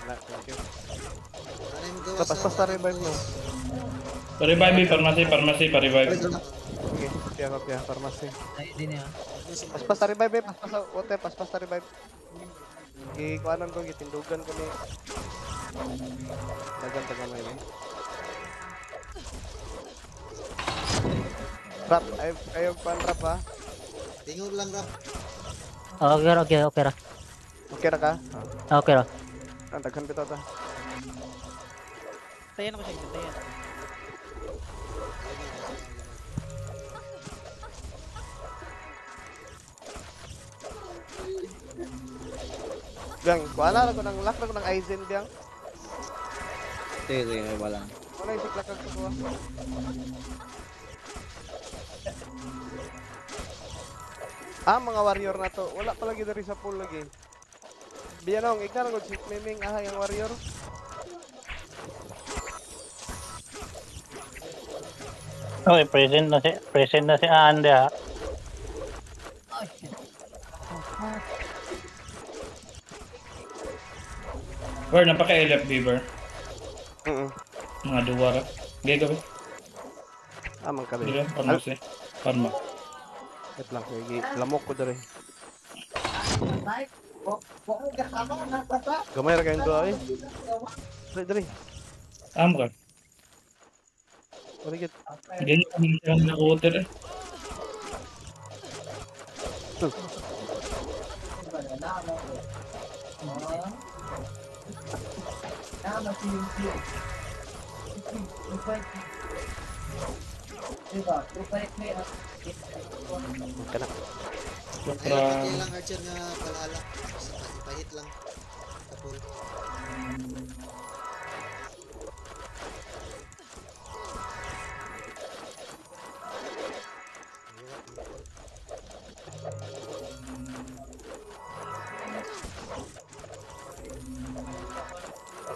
Wala, thank you. Ano yung gawa Tapos basta revive mo. Pa-revive, pharmacy, pa-revive. Okay, kaya pharmacy. Ay, di niya. Paspas ta revive eh, paspas sa water, paspas ta revive. Kuanan ko, gitindugan ko ni. Dagan taga may eh. Rap, ayaw pan rap ha. Tingog lang rap. Okay ra. Okay ra ka? Okay ra. Daghan bitaw ta. Tayan ako siya, tayan. Biang, kuana ra ko ng lock ra ko ng Aizen biang. Sige, wala. Wala yung siklak ko ko. Mga warrior na to. Wala pa lagi dari sa pool lagi. Biyanong, igna lang si Miming ahay ang warrior. Okay, present na si Andy ha. Where, napaka-elef, Beaver. Mm. Mga duwara. Gaya gabi. Amang ka Hindi rin. lang, pharmacy. Pharma. Wait lang, lamok ko dari. Gamay ra kayong doa eh. Dari. Amo ka. Marigit. Ganyan kami siya na water eh. Kana. Ayun, lang Archer nga palala. Ipahit lang. Tapol.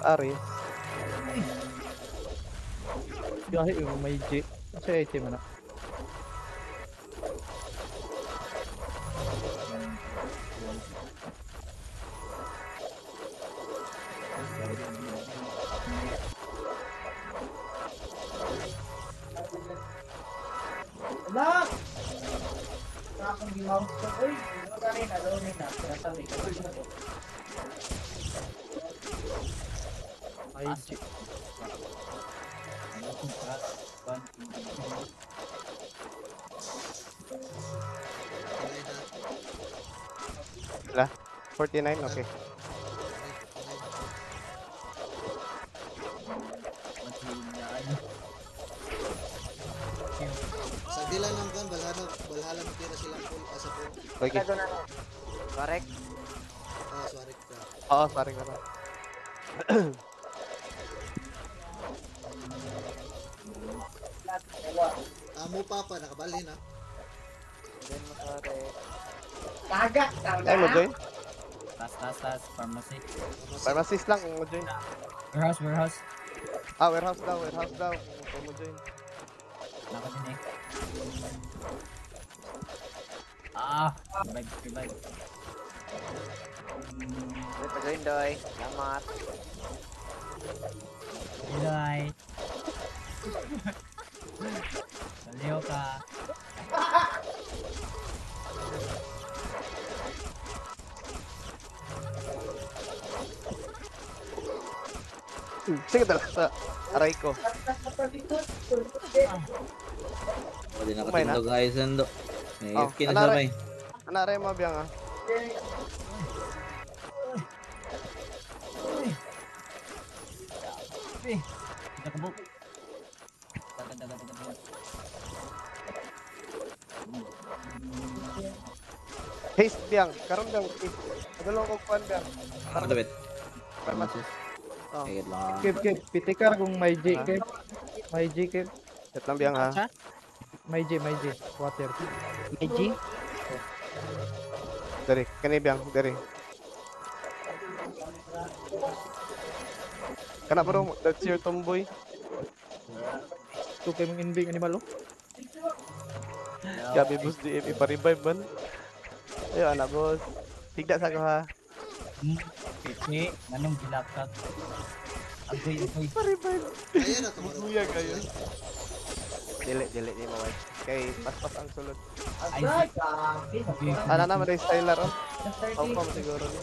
Ari. Gahi yung may J. Kasi ay man na. Ay J. Wala. 49, okay. Sa dila ng kan, balhala matira silang pool. Sa pool. Okay. Correct. Swarik ka. Oo, sorry ka na. Amo pa, nakabalhin ha. Then mo correct. Ay mo join? Tas, pharmacy. Pharmacist lang kung mo join. Warehouse. Warehouse daw. Kung mo join. Naka din eh. Revive. May pa-join doy. Salamat. Iday. Baliw ka. Sige talaga sa aray ko. Pwede nakatindog Aizen do. May AFK na siya may. Anare mo biyang ah. Nakabuk. Haste biyang, karon biyang. Adulong ko kuan biyang. Ano dapat? Pharmacist. Oh. Kaya lang. Keep pitikar kung may J keep. May J keep. Set lang biyang ha. May J. Water. May G. Dari, kani biyang, dari. Kana bro, that's your tomboy. Ito kayo mong inving animal oh. Gabi boss di ipa-revive man. Ayo anak boss. Tigda sa ko ha. Pichi, anong bilakad? Agoy. Ayan na, tumarong. Buya kayo. Dili ni mo wife. Kay paspas ang sulod. Ana na man styler oh. Opo siguro ni.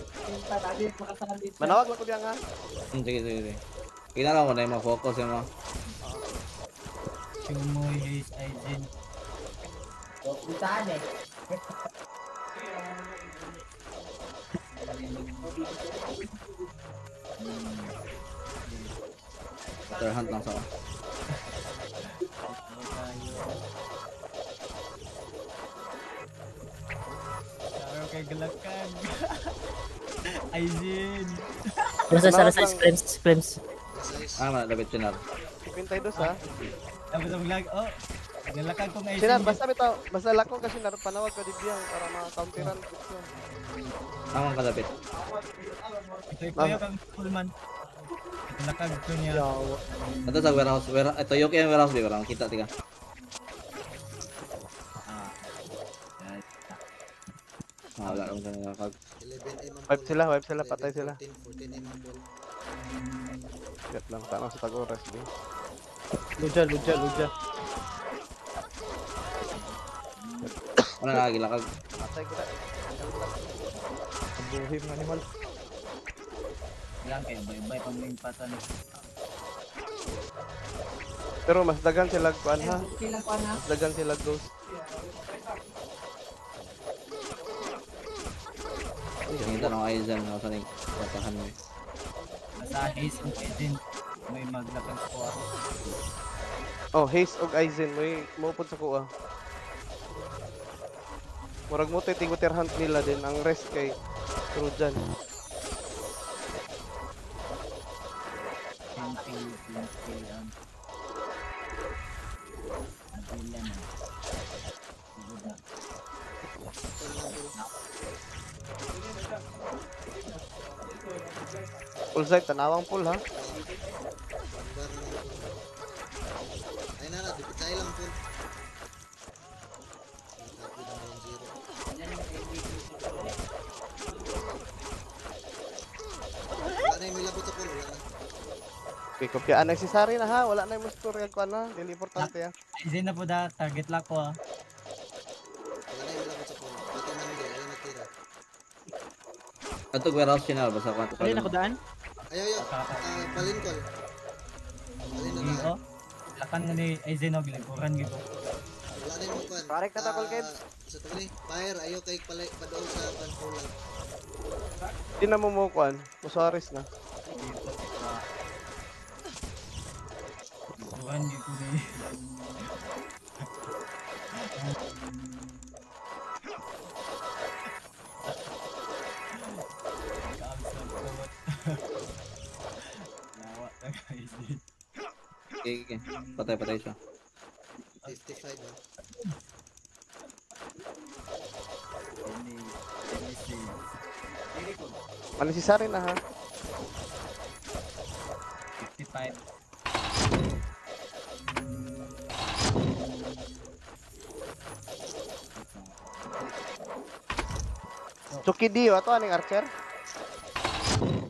Manawag lang ko diyan ha. Sige. Kinala mo na yung focus yung mga. Chumoy, Haze, Aizen. Water hunt lang sa ako. Karo kay Galakan. Aizen. Sa Flames. Size. Ah, malapit sinar. Pintay dos ha. Tapos ang lag, oh. Nalakad kong Aizen. Sinar basta lakong kasi panawag ka di biyang para ma-counteran ko. Tamang kalapit. Ito yung kang fullman. Nalakad ko niya. Ito sa warehouse. Ito yung kaya warehouse di ba? Kita tiga. Wala akong nakakag. 11 mm. Wipe sila, patay sila. 14 mm ball. Get lang tanong sa tag-oras di. Luja. Wala nakagilakag. Patay ko na. Buhim animal. Lang kayo, bye-bye pang may patan. Pero mas dagan sila kuan ha. Mas dagan sila ghost. Yung tanong Aizen ako sa ning patahan mo. Nasa Haze ang Aizen. May maglakad ko ah. Oh, Haze og Aizen may mupod sa kuha. Murag mo tay tinguter hunt nila din ang rest kay Trojan. Full site tanawang full ha. Bar na lang po. Ay na, dipitay lang po. Copy na lang zero. Wala na yung may labot sa pool, wala na. Okay, kopyaan na si Sari na ha. Wala na yung tutorial ko na. Dili importante ha. Aizen na po da, target lock ko ah. Wala na yung may labot sa pool. Pati man hindi, ayaw nagtira. Ito warehouse sinar basta kung Alin ako daan? Ayaw, balin call. Balin na na. Iyo. Lakan nga ni Aizen og likuran gito. Wala na yung mukuan. Correct na tapol, Kev. Sa ito ni, fire, ayaw kay padool sa panpulan. Di na mo kuan. Musaris na. Likuran gito ni. Lawa na Aizen. Okay. Patay siya. 55 na. Ano si Sari na ha. 55. Chucky Dio ato aning archer.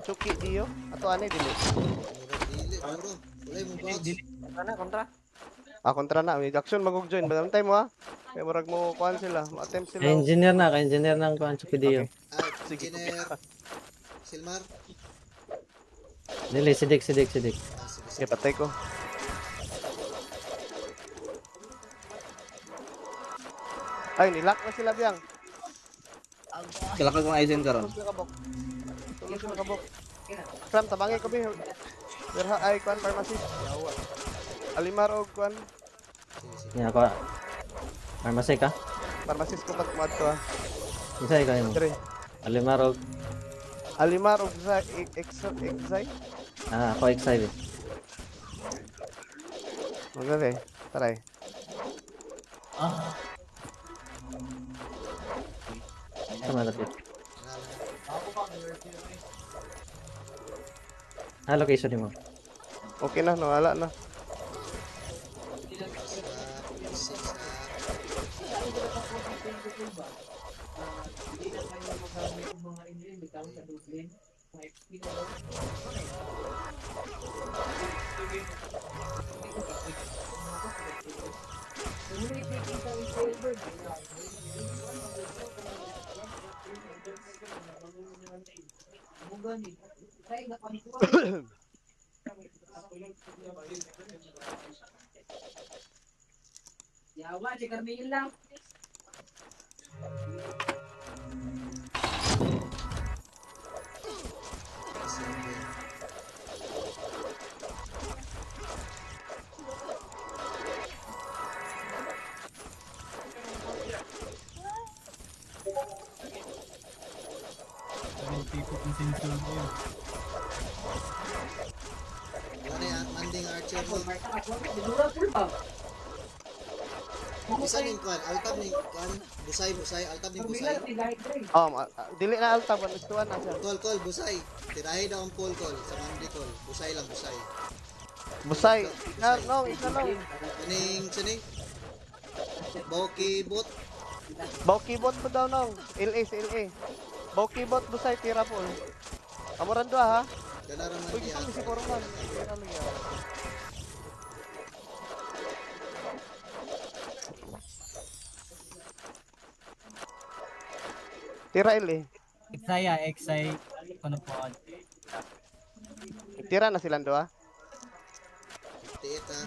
Chucky Dio ato ani dili. Murag dili, bro. Wala yung bounce. Kontra. Kontra na. May action magog join. Badam time mo ha. Kaya murag mo kuan sila. Ma-attempt sila. Engineer ng kuan sa video. Ah, engineer. Silmar. Dili, sidik. Ah, sige. Okay, patay ko. Ay, nilock na sila biyang. Kilakag mo Aizen karon. Tulong sila kabok. Kram, tabangi ko biyo. Berha ay kuan pharmacy. Yawa. Alimar og kuan. Sige. Yan ako. Pharmacy ka? Pharmacist ko pat mo adto ha. Isa ka mo. Dire. Alimarog. Alimar og exai. Ako excited. Magale. Taray. Malapit. Wala na. Location mo. Okay na, nawala na. Yung tipo ng sensor ko yun. Ano yan? Manding archer mo. Isa ning kwan, altab ning kwan, busay, altab ning busay. Dili na alta ba gustuhan na siya. Call, busay. Tirahe daw ang call sa mandi call. Busay lang, busay. Busay. No, isa lang. Aning, sining? Boki bot. Bawkibot mo daw nong. LA si LA. Bawkibot busay tira po. Amuran doa ha. Ganaran man Uy, diya. gusto mo si Forman. Tira lang yan. Tira LA. Exaya, Exay. Ano po? Tira na silang doa. Tiit ha.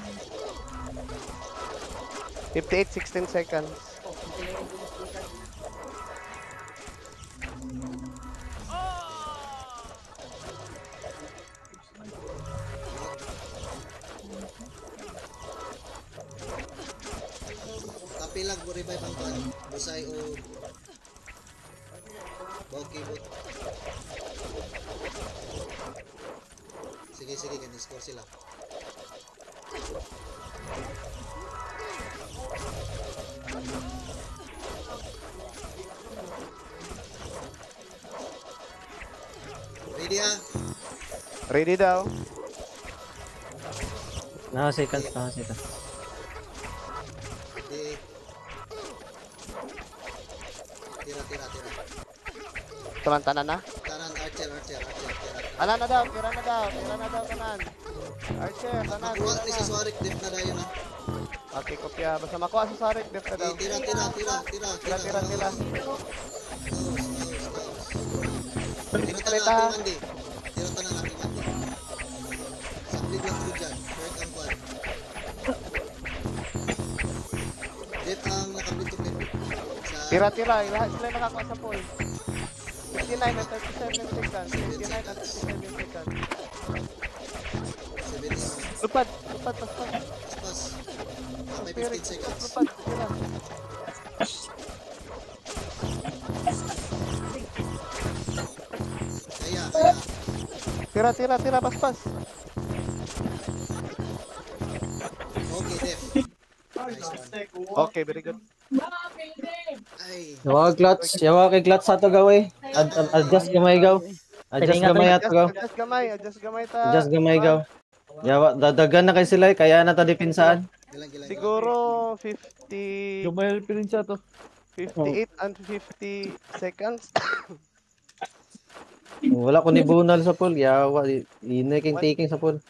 58, 16 seconds. Kapilag mo revive ang kwan. Busay o Boki bot. Sige, ganyan score sila. Ready ha? Ready daw. Naka-seconds. Ready. Tira. Tanan na. Tanan, archer. Ana na daw, tira na daw tanan. Archer, tanan. Makuha ni sa Swarik, dip na dayo na. Okay, kopya. Basta makuha sa Sarik, def na daw. Tira. Tira. Tira tanan ang Mandi. Tira tanan ang Mandi. Sakli lang po dyan. Work ang kwan. Dip ang nakabitupit. Tira. Lahat sila nakakuha sa pool. 59 at 37 seconds. 59 at 37 seconds. 70. Lupad, pas. Pas. May 15 seconds. Lupad, tira. Kaya. Tira, pas. Okay, Def. Nice one. Okay, very good. Ay. Yawa kay clutch sa to gaway. Adjust gamay gaw. Adjust gamay ato gaw. Adjust gamay ta. Adjust gamay gaw. Yawa dadagan na kay sila kaya na ta depensahan. Gilang. Siguro 50, Jumayal pa rin siya to. 58 and 50 seconds. Wala ko ni bunal sa pool. Yawa inay king taking sa pool.